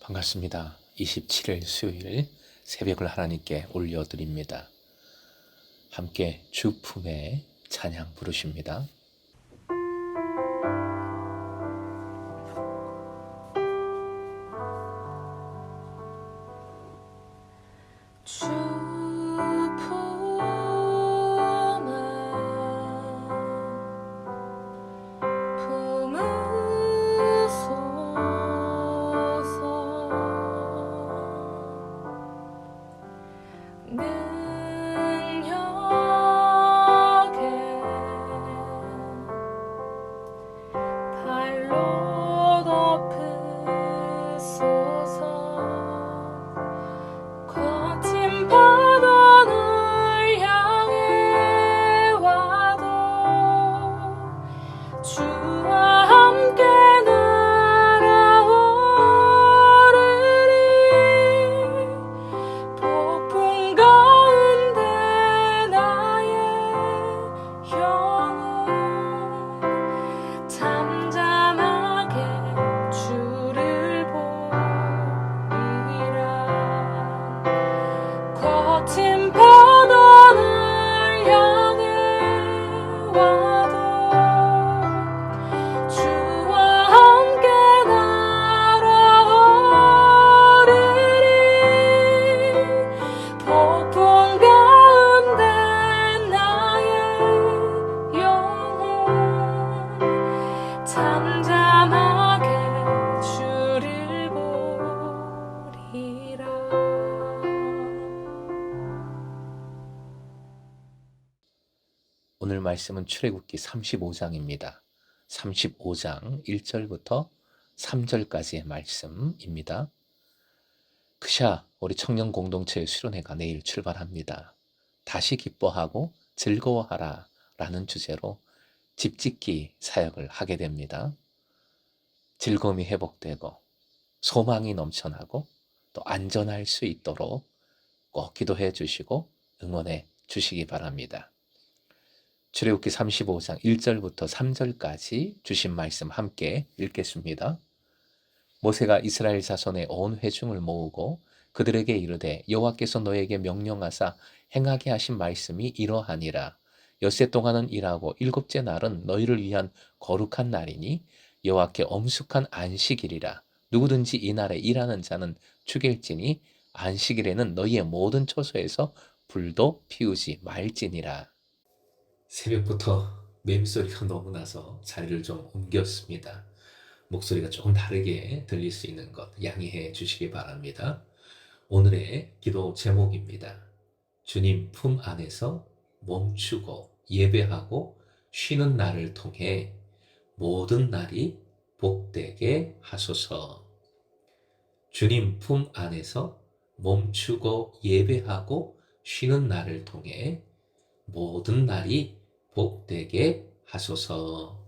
반갑습니다. 27일 수요일 새벽을 하나님께 올려드립니다. 함께 주품의 찬양 부르십니다. 오늘 말씀은 출애굽기 35장입니다. 35장 1절부터 3절까지의 말씀입니다. 그샤 우리 청년 공동체의 수련회가 내일 출발합니다. 다시 기뻐하고 즐거워하라 라는 주제로 집짓기 사역을 하게 됩니다. 즐거움이 회복되고 소망이 넘쳐나고 또 안전할 수 있도록 꼭 기도해 주시고 응원해 주시기 바랍니다. 출애굽기 35장 1절부터 3절까지 주신 말씀 함께 읽겠습니다. 모세가 이스라엘 자손의 온 회중을 모으고 그들에게 이르되 여호와께서 너에게 명령하사 행하게 하신 말씀이 이러하니라. 엿새 동안은 일하고 일곱째 날은 너희를 위한 거룩한 날이니 여호와께 엄숙한 안식일이라. 누구든지 이 날에 일하는 자는 죽일지니 안식일에는 너희의 모든 처소에서 불도 피우지 말지니라. 새벽부터 맴소리가 너무 나서 자리를 좀 옮겼습니다. 목소리가 조금 다르게 들릴 수 있는 것 양해해 주시기 바랍니다. 오늘의 기도 제목입니다. 주님 품 안에서 멈추고 예배하고 쉬는 날을 통해 모든 날이 복되게 하소서. 주님 품 안에서 멈추고 예배하고 쉬는 날을 통해 모든 날이 복되게 하소서.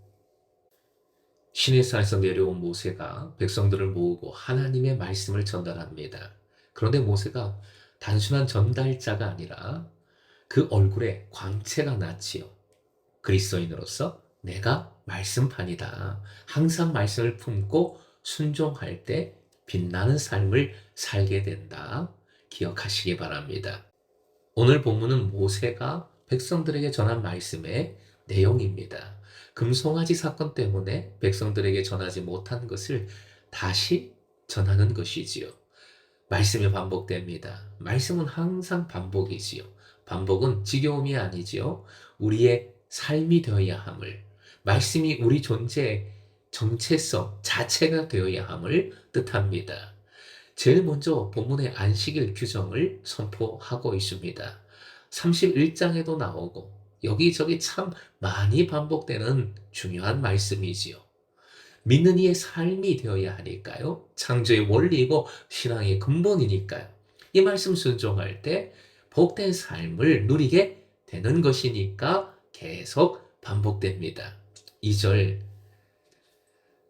시내산에서 내려온 모세가 백성들을 모으고 하나님의 말씀을 전달합니다. 그런데 모세가 단순한 전달자가 아니라 그 얼굴에 광채가 났지요. 그리스도인으로서 내가 말씀판이다. 항상 말씀을 품고 순종할 때 빛나는 삶을 살게 된다. 기억하시기 바랍니다. 오늘 본문은 모세가 백성들에게 전한 말씀의 내용입니다. 금송아지 사건 때문에 백성들에게 전하지 못한 것을 다시 전하는 것이지요. 말씀이 반복됩니다. 말씀은 항상 반복이지요. 반복은 지겨움이 아니지요. 우리의 삶이 되어야 함을, 말씀이 우리 존재의 정체성 자체가 되어야 함을 뜻합니다. 제일 먼저 본문의 안식일 규정을 선포하고 있습니다. 31장에도 나오고 여기저기 참 많이 반복되는 중요한 말씀이지요. 믿는 이의 삶이 되어야 하니까요. 창조의 원리이고 신앙의 근본이니까요. 이 말씀 순종할 때 복된 삶을 누리게 되는 것이니까 계속 반복됩니다. 2절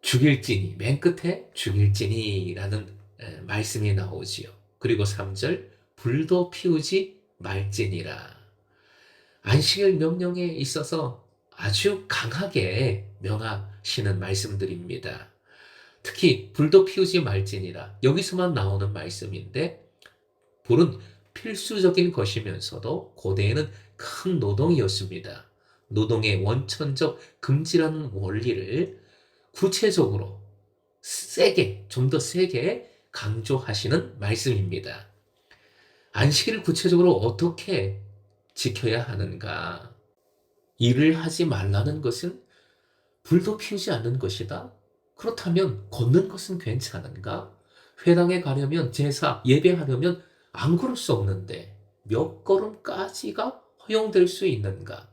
죽일지니, 맨 끝에 죽일지니라는 말씀이 나오지요. 그리고 3절 불도 피우지 말지니라. 안식일 명령에 있어서 아주 강하게 명하시는 말씀들입니다. 특히 불도 피우지 말지니라. 여기서만 나오는 말씀인데 불은 필수적인 것이면서도 고대에는 큰 노동이었습니다. 노동의 원천적 금지라는 원리를 구체적으로 세게, 좀 더 세게 강조하시는 말씀입니다. 안식일을 구체적으로 어떻게 지켜야 하는가? 일을 하지 말라는 것은 불도 피우지 않는 것이다. 그렇다면 걷는 것은 괜찮은가? 회당에 가려면 제사, 예배하려면 안 걸을 수 없는데 몇 걸음까지가 허용될 수 있는가?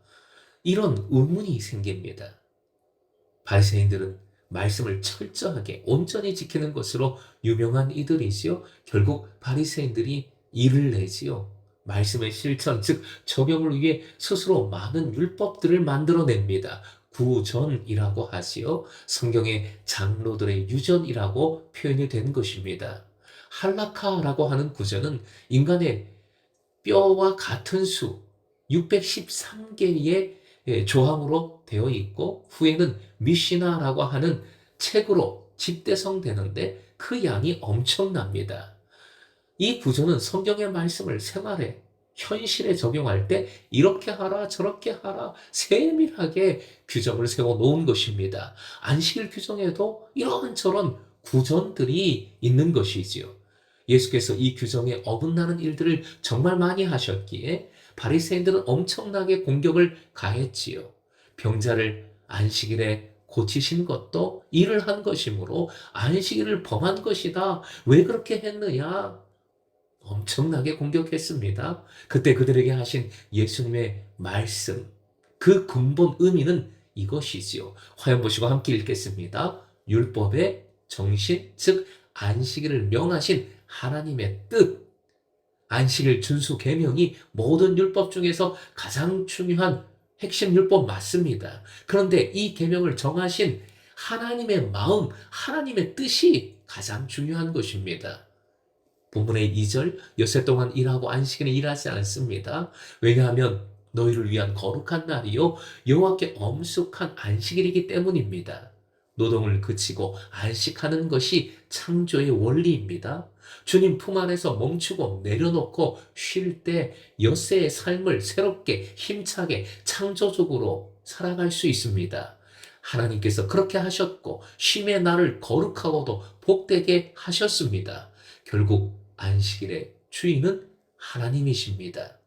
이런 의문이 생깁니다. 바리새인들은 말씀을 철저하게 온전히 지키는 것으로 유명한 이들이지요. 결국 바리새인들이 일을 내지요. 말씀의 실천, 즉 적용을 위해 스스로 많은 율법들을 만들어냅니다. 구전이라고 하지요. 성경의 장로들의 유전이라고 표현이 된 것입니다. 할라카라고 하는 구전은 인간의 뼈와 같은 수 613개의 조항으로 되어 있고 후에는 미시나라고 하는 책으로 집대성되는데 그 양이 엄청납니다. 이 구조는 성경의 말씀을 생활에 현실에 적용할 때 이렇게 하라 저렇게 하라 세밀하게 규정을 세워 놓은 것입니다. 안식일 규정에도 이런저런 구전들이 있는 것이지요. 예수께서 이 규정에 어긋나는 일들을 정말 많이 하셨기에 바리새인들은 엄청나게 공격을 가했지요. 병자를 안식일에 고치신 것도 일을 한 것이므로 안식일을 범한 것이다. 왜 그렇게 했느냐? 엄청나게 공격했습니다. 그때 그들에게 하신 예수님의 말씀, 그 근본 의미는 이것이지요. 화면 보시고 함께 읽겠습니다. 율법의 정신, 즉 안식일을 명하신 하나님의 뜻, 안식일 준수 계명이 모든 율법 중에서 가장 중요한 핵심 율법 맞습니다. 그런데 이 계명을 정하신 하나님의 마음, 하나님의 뜻이 가장 중요한 것입니다. 본문의 2절, 엿새 동안 일하고 안식일에 일하지 않습니다. 왜냐하면 너희를 위한 거룩한 날이요 여호와께 엄숙한 안식일이기 때문입니다. 노동을 그치고 안식하는 것이 창조의 원리입니다. 주님 품 안에서 멈추고 내려놓고 쉴 때 엿새의 삶을 새롭게 힘차게 창조적으로 살아갈 수 있습니다. 하나님께서 그렇게 하셨고 쉼의 날을 거룩하고도 복되게 하셨습니다. 결국 안식일의 주인은 하나님이십니다.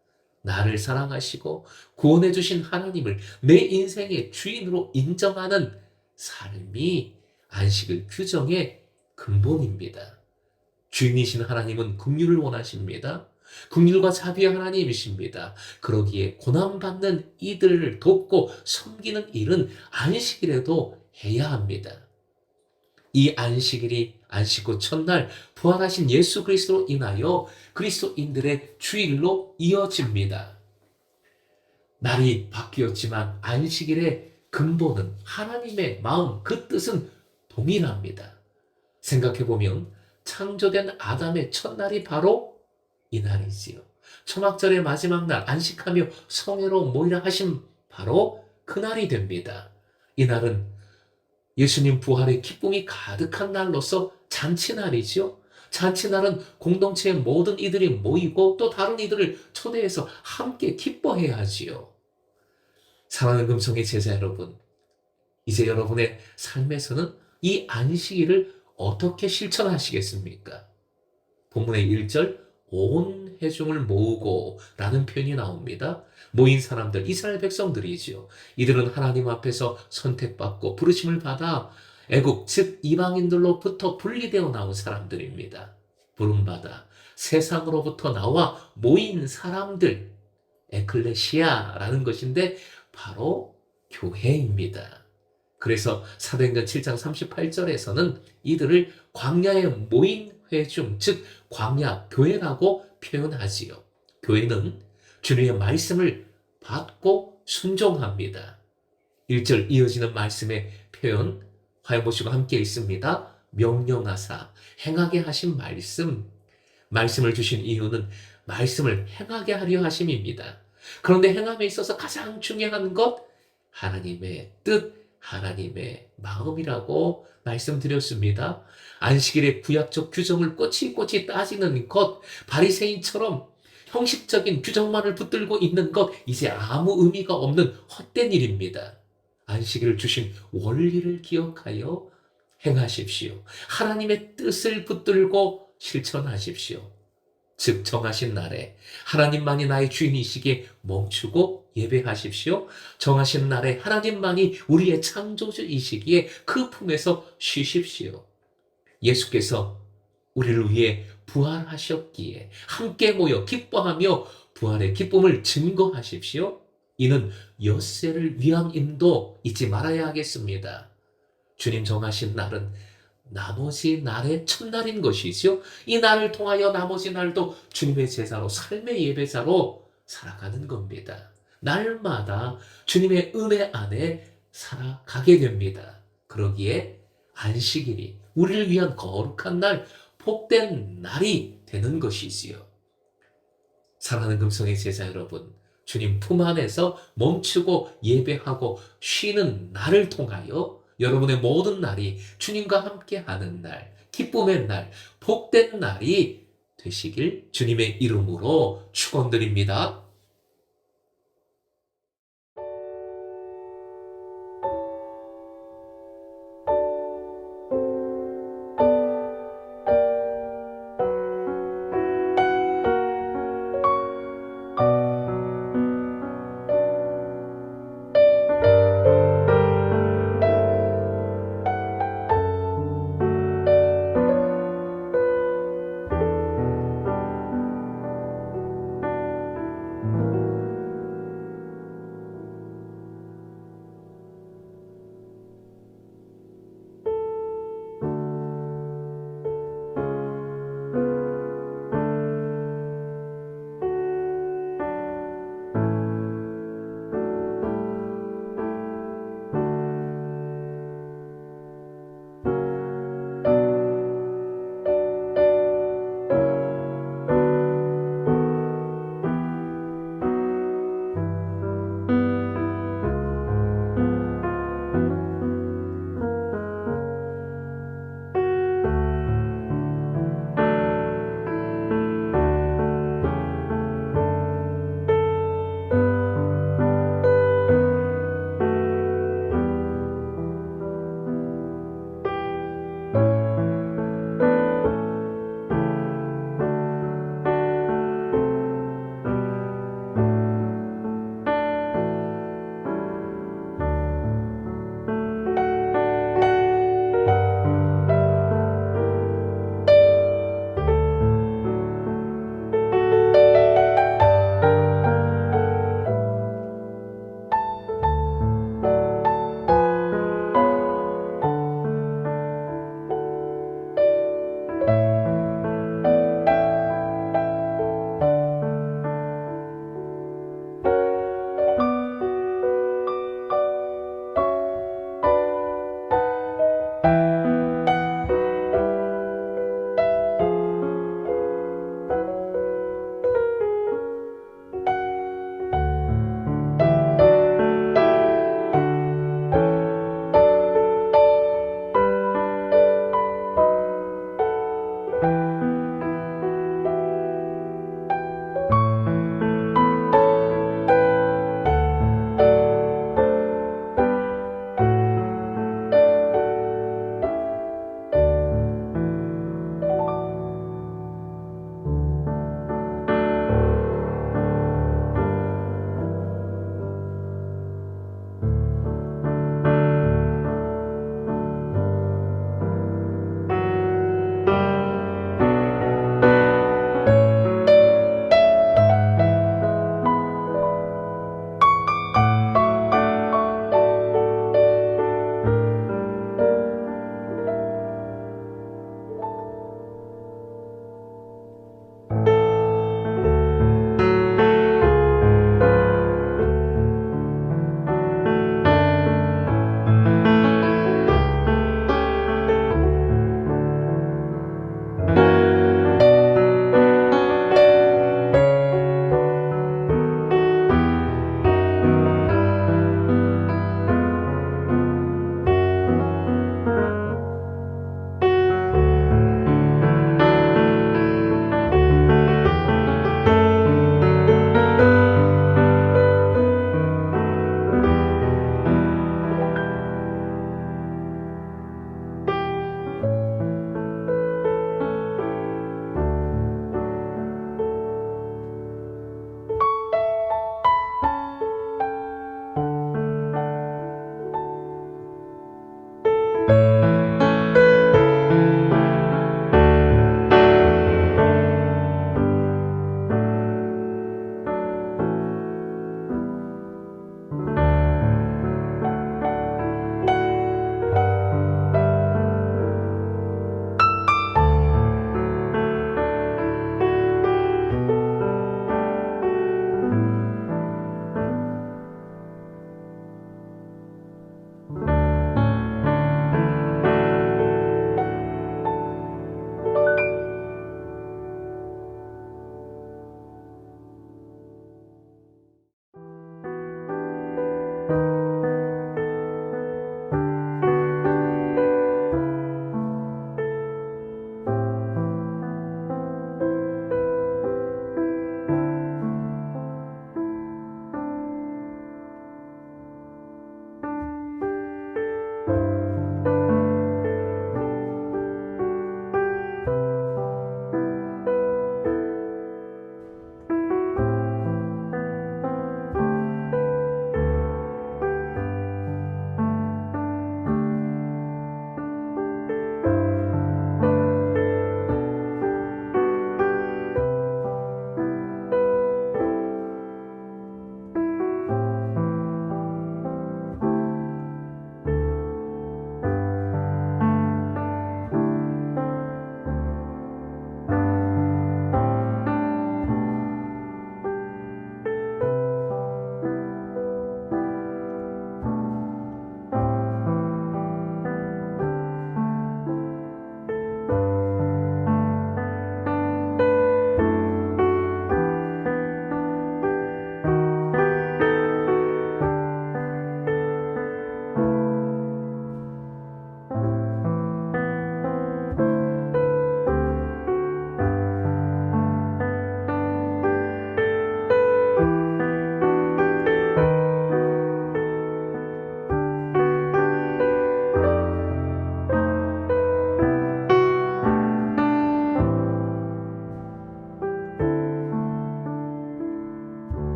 나를 사랑하시고 구원해 주신 하나님을 내 인생의 주인으로 인정하는 삶이 안식일 규정의 근본입니다. 주인이신 하나님은 긍휼을 원하십니다. 긍휼과 자비의 하나님이십니다. 그러기에 고난받는 이들을 돕고 섬기는 일은 안식일에도 해야 합니다. 이 안식일이 안식 후 첫날 부활하신 예수 그리스도로 인하여 그리스도인들의 주일로 이어집니다. 날이 바뀌었지만 안식일의 근본은 하나님의 마음, 그 뜻은 동일합니다. 생각해보면 창조된 아담의 첫날이 바로 이날이지요. 초막절의 마지막 날 안식하며 성회로 모이라 하신 바로 그날이 됩니다. 이날은 예수님 부활의 기쁨이 가득한 날로서 잔치날이지요. 잔치날은 공동체의 모든 이들이 모이고 또 다른 이들을 초대해서 함께 기뻐해야 하지요. 사랑하는 금성의 제자 여러분, 이제 여러분의 삶에서는 이 안식일을 어떻게 실천하시겠습니까? 본문의 1절 온 회중을 모으고 라는 표현이 나옵니다. 모인 사람들, 이스라엘 백성들이지요. 이들은 하나님 앞에서 선택받고 부르심을 받아 애국, 즉 이방인들로부터 분리되어 나온 사람들입니다. 부름받아 세상으로부터 나와 모인 사람들, 에클레시아라는 것인데 바로 교회입니다. 그래서 사도행전 7장 38절에서는 이들을 광야에 모인 회중, 즉 광야 교회라고 표현하지요. 교회는 주님의 말씀을 받고 순종합니다. 1절 이어지는 말씀의 표현 화면 보시고 함께 읽습니다. 명령하사 행하게 하신 말씀을 주신 이유는 말씀을 행하게 하려 하심입니다. 그런데 행함에 있어서 가장 중요한 것 하나님의 뜻, 하나님의 마음이라고 말씀드렸습니다. 안식일의 구약적 규정을 꼬치꼬치 따지는 것, 바리새인처럼 형식적인 규정만을 붙들고 있는 것, 이제 아무 의미가 없는 헛된 일입니다. 안식일을 주신 원리를 기억하여 행하십시오. 하나님의 뜻을 붙들고 실천하십시오. 즉 정하신 날에 하나님만이 나의 주인이시기에 멈추고 예배하십시오. 정하신 날에 하나님만이 우리의 창조주이시기에 그 품에서 쉬십시오. 예수께서 우리를 위해 부활하셨기에 함께 모여 기뻐하며 부활의 기쁨을 증거하십시오. 이는 엿새를 위함임도 잊지 말아야 하겠습니다. 주님 정하신 날은 나머지 날의 첫날인 것이죠. 이 날을 통하여 나머지 날도 주님의 제사로, 삶의 예배자로 살아가는 겁니다. 날마다 주님의 은혜 안에 살아가게 됩니다. 그러기에 안식일이 우리를 위한 거룩한 날, 복된 날이 되는 것이지요. 사랑하는 금성의 제자 여러분, 주님 품 안에서 멈추고 예배하고 쉬는 날을 통하여 여러분의 모든 날이 주님과 함께하는 날, 기쁨의 날, 복된 날이 되시길 주님의 이름으로 축원드립니다.